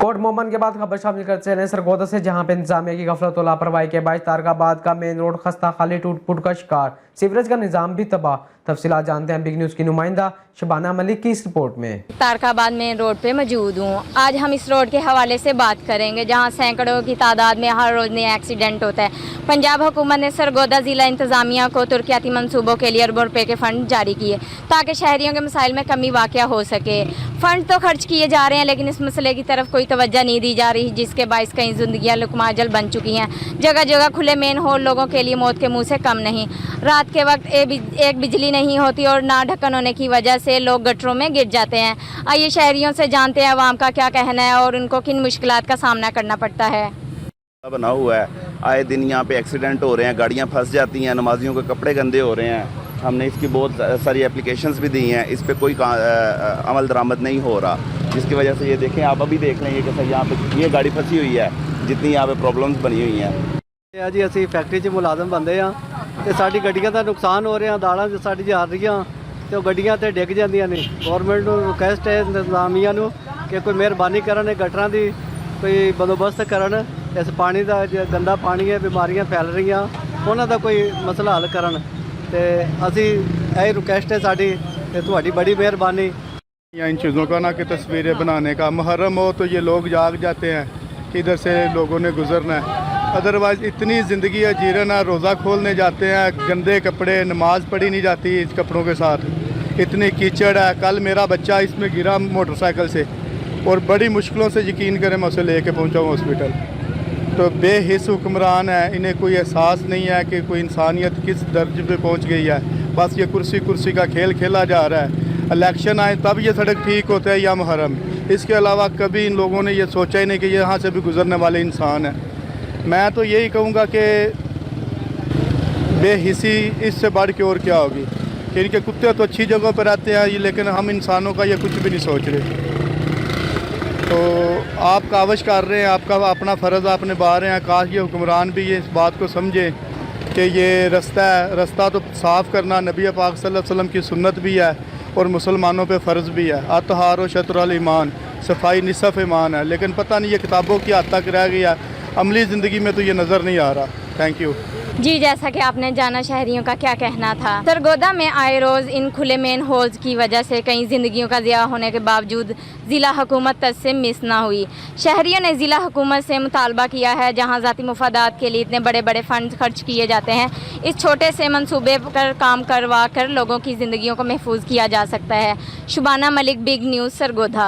Coat मोमन के बाद खबर शामिल करते हैं सरगोदा से, जहां पे इंतजामिया की गफलत और लापरवाही के बायस तारकाबाद का मेन रोड खस्ता खाली टूट फूट का शिकार, सीवरेज का निजाम भी तबाह। तफसीलात जानते हैं बिग न्यूज की नुमाइंदा शबाना मलिक की इस रिपोर्ट में। तारकाबाद मेन रोड पे मौजूद हूँ। आज हम इस रोड के हवाले से बात करेंगे, जहाँ सैकड़ों की तादाद में हर रोज नया एक्सीडेंट होता है। पंजाब हुकूमत ने सरगोदा जिला इंतजामिया को तुर्कियाती मंसूबों के लिए अरबों रुपए के फंड जारी किए ताकि शहरियों के मसाइल में कमी वाक़या हो सके। फंड तो खर्च किए जा रहे हैं, लेकिन इस मसले की तरफ कोई तवज्जो नहीं दी जा रही, जिसके बायस कई जिंदगियां लुकमाजल बन चुकी हैं। जगह जगह खुले मेन होल लोगों के लिए मौत के मुंह से कम नहीं। रात के वक्त एक बिजली नहीं होती और ना ढक्कन होने की वजह से लोग गटरों में गिर जाते हैं। आइए शहरियों से जानते हैं अवाम का क्या कहना है और उनको किन मुश्किलात का सामना करना पड़ता है। बना हुआ है, आए दिन यहाँ पे एक्सीडेंट हो रहे हैं, गाड़ियाँ फंस जाती हैं, नमाजियों के कपड़े गंदे हो रहे हैं। हमने इसकी बहुत सारी एप्लीकेशंस भी दी हैं, इस पर कोई अमल दरामद नहीं हो रहा, जिसकी वजह से ये देखें, आप अभी देख लें, ये कैसा यहाँ पे ये गाड़ी फंसी हुई है, जितनी यहाँ पे प्रॉब्लम्स बनी हुई हैं। जी ਅਸੀਂ ਫੈਕਟਰੀ 'ਚ ਮੁਲਾਜ਼ਮ ਬੰਦੇ ਆ ਤੇ ਸਾਡੀ ਗੱਡੀਆਂ ਦਾ ਨੁਕਸਾਨ ਹੋ ਰਿਹਾ, ਦਾਲਾਂ ਸਾਡੀ ਜਾ ਰਹੀਆਂ ਤੇ ਉਹ ਗੱਡੀਆਂ ਤੇ ਡਿੱਗ ਜਾਂਦੀਆਂ ਨੇ। ਗਵਰਨਮੈਂਟ ਨੂੰ ਰਿਕੁਐਸਟ ਹੈ ਇੰਤਜ਼ਾਮੀਆਂ ਨੂੰ ਕਿ ਕੋਈ ਮਿਹਰਬਾਨੀ ਕਰਨ, ਗਟਰਾਂ ਦੀ ਕੋਈ ਬੰਦੋਬਸਤ ਕਰਨ। ਇਸ ਪਾਣੀ ਦਾ ਗੰਦਾ ਪਾਣੀ ਹੈ, ਬਿਮਾਰੀਆਂ ਫੈਲ ਰਹੀਆਂ, ਉਹਨਾਂ ਦਾ ਕੋਈ ਮਸਲਾ ਹੱਲ ਕਰਨ। ਤੇ ਅਸੀਂ ਇਹ ਰਿਕੁਐਸਟ ਹੈ ਸਾਡੀ ਤੇ ਤੁਹਾਡੀ ਬੜੀ ਮਿਹਰਬਾਨੀ। इन चीज़ों का ना कि तस्वीरें बनाने का, मुहर्रम हो तो ये लोग जाग जाते हैं कि इधर से लोगों ने गुजरना है, अदरवाइज़ इतनी ज़िंदगी है जीरन है। रोज़ा खोलने जाते हैं, गंदे कपड़े, नमाज पढ़ी नहीं जाती इस कपड़ों के साथ, इतनी कीचड़ है। कल मेरा बच्चा इसमें गिरा मोटरसाइकिल से और बड़ी मुश्किलों से, यकीन करें, मैं उसे लेके पहुंचा हूँ हॉस्पिटल। तो बेहिस हुक्मरान है, इन्हें कोई एहसास नहीं है कि कोई इंसानियत किस दर्जे पे पहुंच गई है। बस ये कुर्सी का खेल खेला जा रहा है। इलेक्शन आए तब ये सड़क ठीक होता है या मुहर्रम, इसके अलावा कभी इन लोगों ने ये सोचा ही नहीं कि ये यहाँ से भी गुजरने वाले इंसान हैं। मैं तो यही कहूँगा कि बेहिसी इससे बढ़ के और क्या होगी, कि इनके कुत्ते तो अच्छी जगह पर रहते हैं, लेकिन हम इंसानों का ये कुछ भी नहीं सोच रहे। तो आप कावश कर रहे हैं, आपका अपना फ़र्ज़ आप निभा रहे हैं। काश ये हुक्मरान भी ये इस बात को समझे कि ये रास्ता है, रास्ता तो साफ़ करना नबी पाक सल्लल्लाहु अलैहि वसल्लम की सुन्नत भी है और मुसलमानों पे फ़र्ज़ भी है। अतहार व शतरुल ईमान, सफाई निसफ़ ईमान है, लेकिन पता नहीं ये किताबों की हद तक रह गया, अमली ज़िंदगी में तो ये नज़र नहीं आ रहा। थैंक यू जी, जैसा कि आपने जाना शहरियों का क्या कहना था। सरगोदा में आए रोज़ इन खुले मेन होल्स की वजह से कई ज़िंदगियों का ज़िया होने के बावजूद ज़िला हुकूमत तक से मिस ना हुई। शहरियों ने ज़िला हुकूमत से मुतालबा किया है, जहां ज़ाती मुफादात के लिए इतने बड़े बड़े फ़ंड खर्च किए जाते हैं, इस छोटे से मंसूबे पर काम करवा कर लोगों की ज़िंदगियों को महफूज किया जा सकता है। Shabana Malik, big news, Sargodha.